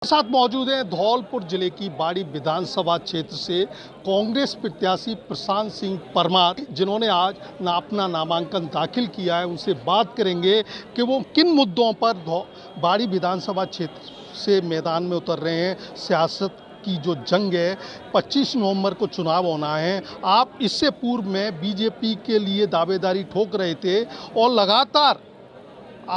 साथ मौजूद हैं धौलपुर जिले की बाड़ी विधानसभा क्षेत्र से कांग्रेस प्रत्याशी प्रशांत सिंह परमार, जिन्होंने आज अपना नामांकन दाखिल किया है। उनसे बात करेंगे कि वो किन मुद्दों पर बाड़ी विधानसभा क्षेत्र से मैदान में उतर रहे हैं। सियासत की जो जंग है, 25 नवंबर को चुनाव होना है। आप इससे पूर्व में बीजेपी के लिए दावेदारी ठोक रहे थे और लगातार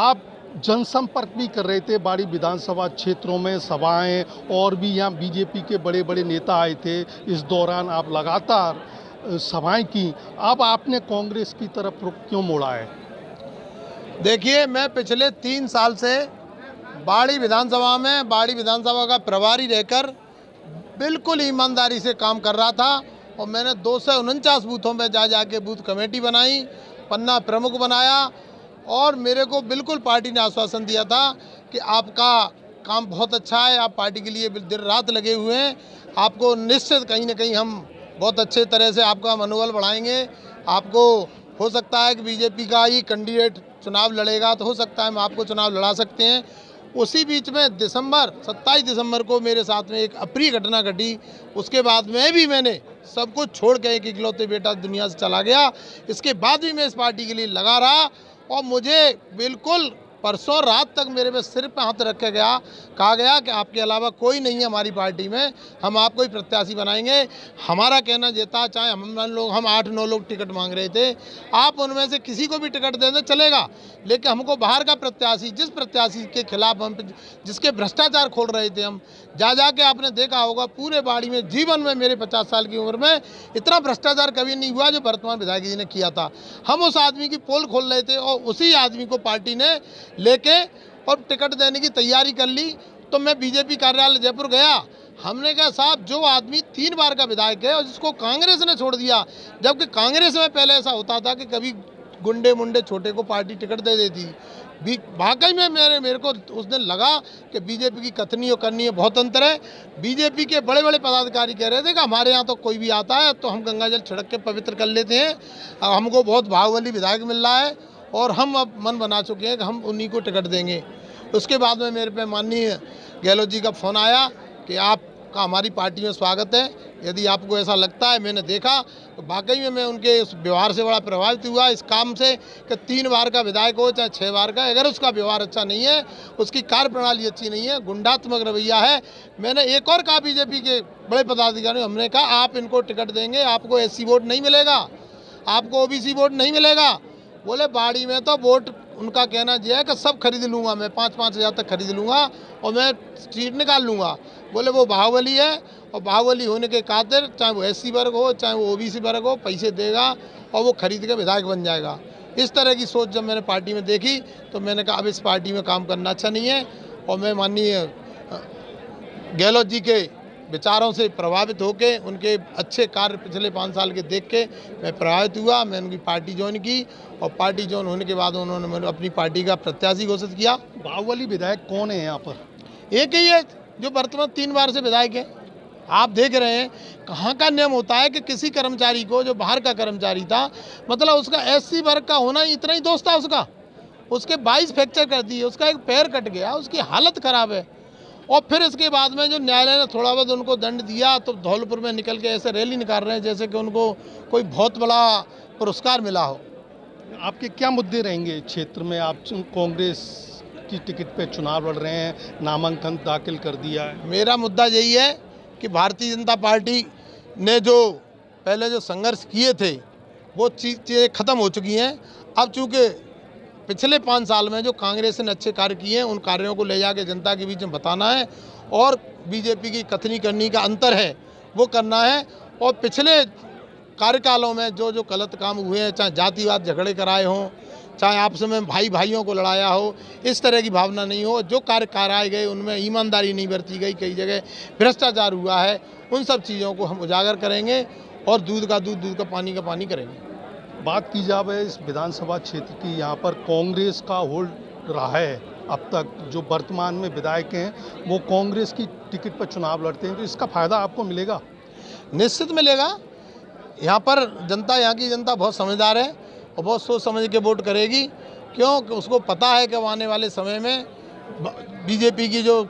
आप जनसंपर्क भी कर रहे थे। बाड़ी विधानसभा क्षेत्रों में सभाएं और भी यहाँ बीजेपी के बड़े बड़े नेता आए थे। इस दौरान आप लगातार सभाएं की। अब आपने कांग्रेस की तरफ रुख क्यों मोड़ा है? देखिए, मैं पिछले 3 साल से बाड़ी विधानसभा का प्रभारी रहकर बिल्कुल ईमानदारी से काम कर रहा था और मैंने 249 बूथों में जाके बूथ कमेटी बनाई, पन्ना प्रमुख बनाया और मेरे को बिल्कुल पार्टी ने आश्वासन दिया था कि आपका काम बहुत अच्छा है, आप पार्टी के लिए दिन रात लगे हुए हैं, आपको निश्चित कहीं ना कहीं हम बहुत अच्छे तरह से आपका मनोबल बढ़ाएंगे। आपको हो सकता है कि बीजेपी का ही कैंडिडेट चुनाव लड़ेगा तो हो सकता है हम आपको चुनाव लड़ा सकते हैं। उसी बीच में 27 दिसंबर को मेरे साथ में एक अप्रिय घटना घटी। उसके बाद में भी मैंने सब कुछ छोड़ के एक इकलौते बेटा दुनिया से चला गया। इसके बाद भी मैं इस पार्टी के लिए लगा रहा और मुझे बिल्कुल परसों रात तक मेरे पे सिर पे हाथ रख के कहा गया कि आपके अलावा कोई नहीं है हमारी पार्टी में, हम आपको ही प्रत्याशी बनाएंगे। हमारा कहना ये था, चाहे हम 8-9 लोग टिकट मांग रहे थे, आप उनमें से किसी को भी टिकट दे दें चलेगा, लेकिन हमको बाहर का प्रत्याशी, जिस प्रत्याशी के खिलाफ हम जिसके भ्रष्टाचार खोल रहे थे, हम जाके आपने देखा होगा पूरे बाड़ी में जीवन में मेरे 50 साल की उम्र में इतना भ्रष्टाचार कभी नहीं हुआ जो वर्तमान विधायक जी ने किया था। हम उस आदमी की पोल खोल रहे थे और उसी आदमी को पार्टी ने लेके और टिकट देने की तैयारी कर ली। तो मैं बीजेपी कार्यालय जयपुर गया, हमने कहा साहब, जो आदमी 3 बार का विधायक है और जिसको कांग्रेस ने छोड़ दिया, जबकि कांग्रेस में पहले ऐसा होता था कि कभी गुंडे मुंडे छोटे को पार्टी टिकट दे देती। वाकई में मेरे को उस दिन लगा कि बीजेपी की कथनी और करनी है बहुत अंतर है। बीजेपी के बड़े बड़े पदाधिकारी कह रहे थे कि हमारे यहाँ तो कोई भी आता है तो हम गंगा जल छिड़क के पवित्र कर लेते हैं, हमको बहुत बाहुबली विधायक मिल रहा है और हम अब मन बना चुके हैं कि हम उन्हीं को टिकट देंगे। उसके बाद में मेरे पे माननीय गहलोत जी का फ़ोन आया कि आपका हमारी पार्टी में स्वागत है, यदि आपको ऐसा लगता है। मैंने देखा तो वाकई में मैं उनके इस व्यवहार से बड़ा प्रभावित हुआ, इस काम से कि 3 बार का विधायक हो चाहे 6 बार का, अगर उसका व्यवहार अच्छा नहीं है, उसकी कार्यप्रणाली अच्छी नहीं है, गुंडात्मक रवैया है। मैंने एक और कहा बीजेपी के बड़े पदाधिकारी, हमने कहा आप इनको टिकट देंगे, आपको SC वोट नहीं मिलेगा, आपको OBC वोट नहीं मिलेगा। बोले बाड़ी में तो वोट, उनका कहना यह है कि सब खरीद लूँगा मैं, 5-5 हज़ार तक खरीद लूँगा और मैं सीट निकाल लूँगा। बोले वो बाहुबली है और बाहुबली होने के खातिर चाहे वो SC वर्ग हो चाहे वो OBC वर्ग हो, पैसे देगा और वो खरीद के विधायक बन जाएगा। इस तरह की सोच जब मैंने पार्टी में देखी तो मैंने कहा अब इस पार्टी में काम करना अच्छा नहीं है। और मैं माननीय गहलोत जी के विचारों से प्रभावित होकर, उनके अच्छे कार्य पिछले 5 साल के देख के मैं प्रभावित हुआ। मैं उनकी पार्टी ज्वाइन की और पार्टी ज्वाइन होने के बाद उन्होंने अपनी पार्टी का प्रत्याशी घोषित किया। बाहुबली विधायक कौन है यहाँ पर? एक ही है जो वर्तमान 3 बार से विधायक है। आप देख रहे हैं कहाँ का नियम होता है कि किसी कर्मचारी को, जो बाहर का कर्मचारी था, मतलब उसका SC वर्ग का होना इतना ही दोष था उसके 22 फ्रैक्चर कर दिए, उसका एक पैर कट गया, उसकी हालत ख़राब है। और फिर इसके बाद में जो न्यायालय ने थोड़ा बहुत उनको दंड दिया तो धौलपुर में निकल के ऐसे रैली निकाल रहे हैं जैसे कि उनको कोई बहुत बड़ा पुरस्कार मिला हो। आपके क्या मुद्दे रहेंगे क्षेत्र में? आप कांग्रेस की टिकट पे चुनाव लड़ रहे हैं, नामांकन दाखिल कर दिया है। मेरा मुद्दा यही है कि भारतीय जनता पार्टी ने जो पहले जो संघर्ष किए थे वो चीज़ें ख़त्म हो चुकी हैं। अब चूँकि पिछले 5 साल में जो कांग्रेस ने अच्छे कार्य किए हैं, उन कार्यों को ले जाके जनता के बीच में बताना है और बीजेपी की कथनी करनी का अंतर है वो करना है। और पिछले कार्यकालों में जो गलत काम हुए हैं, चाहे जातिवाद झगड़े कराए हों, चाहे आपस में भाई भाइयों को लड़ाया हो, इस तरह की भावना नहीं हो। जो कार्य कराए गए उनमें ईमानदारी नहीं बरती गई, कई जगह भ्रष्टाचार हुआ है, उन सब चीज़ों को हम उजागर करेंगे और दूध का दूध, दूध का पानी करेंगे। बात की जाए इस विधानसभा क्षेत्र की, यहाँ पर कांग्रेस का होल्ड रहा है अब तक। जो वर्तमान में विधायक हैं वो कांग्रेस की टिकट पर चुनाव लड़ते हैं, तो इसका फ़ायदा आपको मिलेगा? निश्चित मिलेगा। यहाँ पर जनता, यहाँ की जनता बहुत समझदार है और बहुत सोच समझ के वोट करेगी। क्यों? उसको पता है कि आने वाले समय में बीजेपी की जो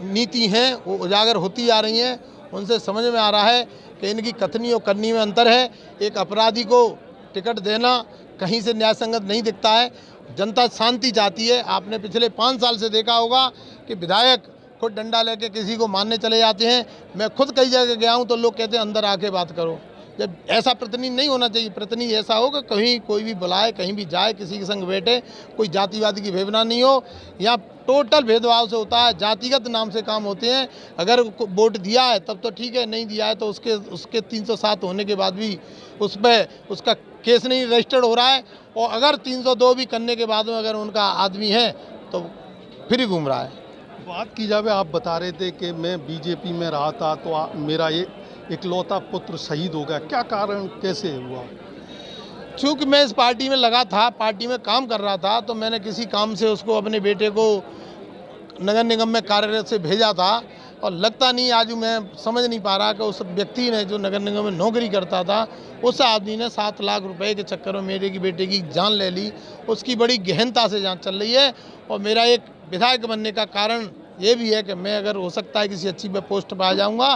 नीति हैं वो उजागर होती आ रही हैं। उनसे समझ में आ रहा है कि इनकी कथनी और करनी में अंतर है। एक अपराधी को टिकट देना कहीं से न्याय संगत नहीं दिखता है। जनता शांति चाहती है। आपने पिछले 5 साल से देखा होगा कि विधायक खुद डंडा लेके किसी को मारने चले जाते हैं। मैं खुद कई जगह गया हूं तो लोग कहते हैं अंदर आके बात करो। जब ऐसा प्रतिनिधि नहीं होना चाहिए। प्रतिनिधि ऐसा हो कि कहीं कोई भी बुलाए, कहीं भी जाए, किसी के संग बैठे, कोई जातिवादी की भावना नहीं हो। यहाँ टोटल भेदभाव से होता है, जातिगत नाम से काम होते हैं। अगर वोट दिया है तब तो ठीक है, नहीं दिया है तो उसके 307 होने के बाद भी उस पर उसका केस नहीं रजिस्टर्ड हो रहा है। और अगर 302 भी करने के बाद में अगर उनका आदमी है तो फिर ही घूम रहा है। बात की जाए, आप बता रहे थे कि मैं बीजेपी में रहा था तो मेरा ये इकलौता पुत्र शहीद हो गया, क्या कारण, कैसे हुआ? चूँकि मैं इस पार्टी में लगा था, पार्टी में काम कर रहा था, तो मैंने किसी काम से उसको, अपने बेटे को नगर निगम में कार्यरत से भेजा था। और लगता नहीं, आज मैं समझ नहीं पा रहा कि उस व्यक्ति ने जो नगर निगम में नौकरी करता था, उस आदमी ने 7 लाख रुपए के चक्कर में मेरे की बेटे की जान ले ली। उसकी बड़ी गहनता से जांच चल रही है। और मेरा एक विधायक बनने का कारण ये भी है कि मैं अगर हो सकता है किसी अच्छी पोस्ट पर आ जाऊंगा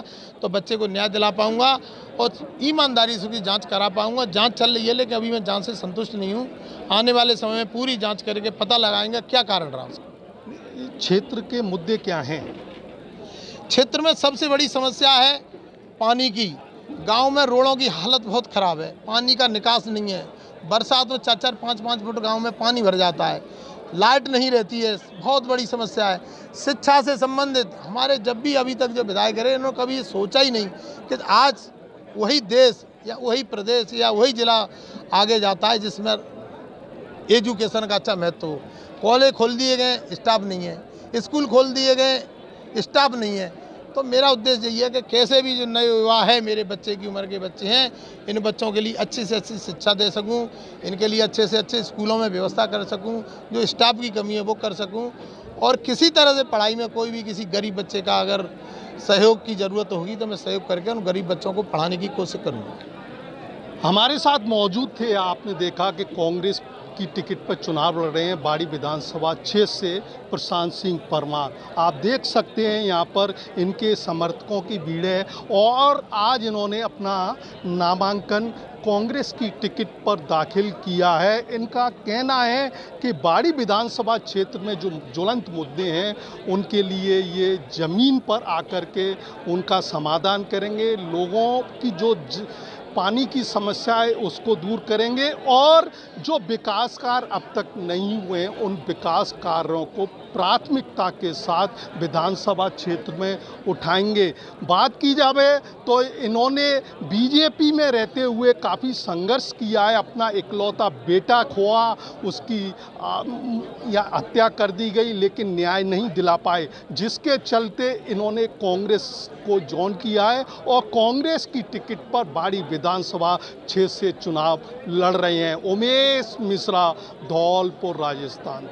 तो बच्चे को न्याय दिला पाऊंगा और ईमानदारी से उसकी जांच करा पाऊंगा। जांच चल रही है, लेकिन अभी मैं जांच से संतुष्ट नहीं हूं। आने वाले समय में पूरी जांच करके पता लगाएंगे क्या कारण रहा उसका। क्षेत्र के मुद्दे क्या हैं? क्षेत्र में सबसे बड़ी समस्या है पानी की। गांव में रोडों की हालत बहुत ख़राब है, पानी का निकास नहीं है। बरसात में 4-4, 5-5 फुट गांव में पानी भर जाता है। लाइट नहीं रहती है, बहुत बड़ी समस्या है। शिक्षा से संबंधित हमारे जब भी अभी तक जो विधायक रहे, इन्होंने कभी ये सोचा ही नहीं कि आज वही देश या वही प्रदेश या वही जिला आगे जाता है जिसमें एजुकेशन का अच्छा महत्व हो। कॉलेज खोल दिए गए, स्टाफ नहीं है। स्कूल खोल दिए गए, स्टाफ नहीं है। तो मेरा उद्देश्य यही है कि कैसे भी जो नए युवा है, मेरे बच्चे की उम्र के बच्चे हैं, इन बच्चों के लिए अच्छी से अच्छी शिक्षा दे सकूं, इनके लिए अच्छे से अच्छे स्कूलों में व्यवस्था कर सकूं, जो स्टाफ की कमी है वो कर सकूं। और किसी तरह से पढ़ाई में कोई भी किसी गरीब बच्चे का अगर सहयोग की ज़रूरत होगी तो मैं सहयोग करके उन गरीब बच्चों को पढ़ाने की कोशिश करूँगा। हमारे साथ मौजूद थे, आपने देखा कि कांग्रेस की टिकट पर चुनाव लड़ रहे हैं बाड़ी विधानसभा क्षेत्र से प्रशांत सिंह परमार। आप देख सकते हैं यहाँ पर इनके समर्थकों की भीड़ है और आज इन्होंने अपना नामांकन कांग्रेस की टिकट पर दाखिल किया है। इनका कहना है कि बाड़ी विधानसभा क्षेत्र में जो ज्वलंत मुद्दे हैं उनके लिए ये ज़मीन पर आकर के उनका समाधान करेंगे। लोगों की जो पानी की समस्या है उसको दूर करेंगे और जो विकास कार्य अब तक नहीं हुए उन विकास कार्यों को प्राथमिकता के साथ विधानसभा क्षेत्र में उठाएंगे। बात की जाए तो इन्होंने बीजेपी में रहते हुए काफ़ी संघर्ष किया है। अपना इकलौता बेटा खोआ, उसकी या हत्या कर दी गई, लेकिन न्याय नहीं दिला पाए, जिसके चलते इन्होंने कांग्रेस को ज्वाइन किया है और कांग्रेस की टिकट पर बाड़ी विधानसभा क्षेत्र से चुनाव लड़ रहे हैं। उमेश मिश्रा, धौलपुर, राजस्थान।